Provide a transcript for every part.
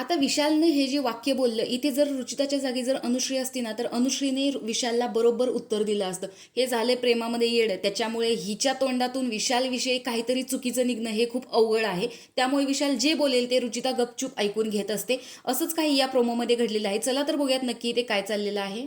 आता विशालने हे जे वाक्य बोललं, इथे जर रुचिताच्या जागी जर अनुश्री असती ना, तर अनुश्रीने विशालला बरोबर उत्तर दिलं असतं. हे झाले प्रेमामध्ये येडं, त्याच्यामुळे हिच्या तोंडातून विशालविषयी काहीतरी चुकीचं निघणं हे खूप अवघड आहे. त्यामुळे विशाल जे बोलेल ते रुचिता गपचूप ऐकून घेत असते. असंच काही या प्रोमोमध्ये घडलेलं आहे. चला तर बघूयात नक्की ते काय चाललेलं आहे.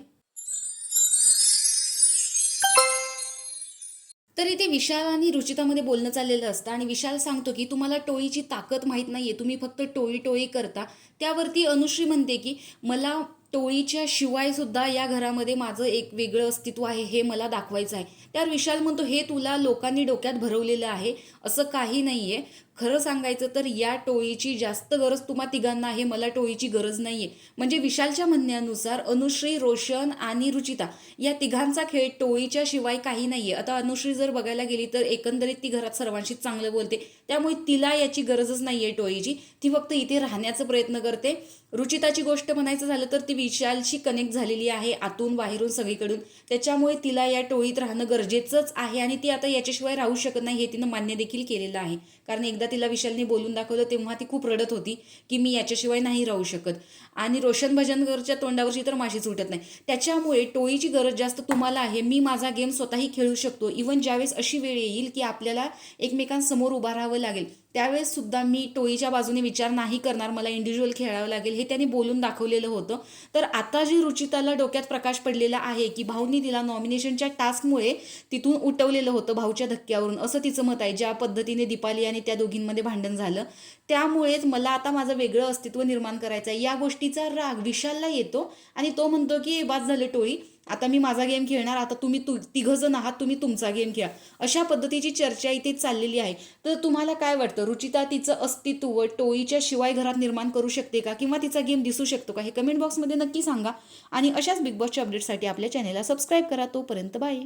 तर इथे विशाल आणि रुचितामध्ये बोलणं चाललेलं असतं आणि विशाल सांगतो की तुम्हाला टोळीची ताकद माहीत नाहीये, तुम्ही फक्त टोळी टोळी करता. त्यावरती अनुश्री म्हणते की मला टोळीच्या शिवाय सुद्धा या घरामध्ये माझं एक वेगळं अस्तित्व आहे, हे मला दाखवायचं आहे. त्यावर विशाल म्हणतो हे तुला लोकांनी डोक्यात भरवलेलं आहे, असं काही नाहीये. खरं सांगायचं तर या टोळीची जास्त गरज तुम्हा तिघांना आहे, मला टोळीची गरज नाहीये. म्हणजे विशालच्या म्हणण्यानुसार अनुश्री, रोशन आणि रुचिता या तिघांचा खेळ टोळीच्या शिवाय काही नाहीये. आता अनुश्री जर बघायला गेली तर एकंदरीत ती घरात सर्वांशीच चांगलं बोलते, त्यामुळे तिला याची गरजच नाहीये टोळीची. ती फक्त इथे राहण्याचा प्रयत्न करते. रुचिताची गोष्ट म्हणायचं झालं तर ती विशालशी कनेक्ट झालेली आहे आतून बाहेरून सगळीकडून, त्याच्यामुळे तिला या टोळीत राहणं गरजेचंच आहे आणि ती आता याच्याशिवाय राहू शकत नाही, हे तिनं मान्य देखील केलेलं आहे. कारण एकदा तिला विशालने बोलून दाखवलं तेव्हा ती खूप रडत होती की मी याच्याशिवाय नाही राहू शकत. आणि रोशन भजनकरच्या तोंडावरची तर माशी सुटत नाही. त्याच्यामुळे टोळीची गरज जास्त तुम्हाला आहे. मी माझा गेम स्वतःही खेळू शकतो. इवन ज्यावेळेस अशी वेळ येईल की आपल्याला एकमेकांसमोर उभा राहावं लागेल, त्यावेळेस सुद्धा मी टोळीच्या बाजूने विचार नाही करणार, मला इंडिव्हिज्युअल खेळावं लागेल, हे त्यांनी बोलून दाखवलेलं होतं. तर आता जी रुचिताला डोक्यात प्रकाश पडलेला आहे की भाऊनी तिला नॉमिनेशनच्या टास्कमुळे तिथून उठवलेलं होतं भाऊच्या धक्क्यावरून, असं तिचं मत आहे. ज्या पद्धतीने दीपाली आणि त्या दोघींमध्ये भांडण झालं, त्यामुळेच मला आता माझं वेगळं अस्तित्व निर्माण करायचं आहे. या गोष्टीचा राग विशालला येतो आणि तो म्हणतो की बाद झालं टोळी, आता मी माझा गेम खेळणार, आता तुम्ही तिघजण आहात, तुम्ही तुमचा गेम खेळा. अशा पद्धतीची चर्चा इथे चाललेली आहे. तर तुम्हाला काय वाटतं, रुचिता तिचं अस्तित्व टोळीच्या शिवाय घरात निर्माण करू शकते का, किंवा तिचा गेम दिसू शकतो का, हे कमेंट बॉक्समध्ये नक्की सांगा. आणि अशाच बिग बॉसच्या अपडेटसाठी आपल्या चॅनेलला सबस्क्राईब करा. तोपर्यंत बाय.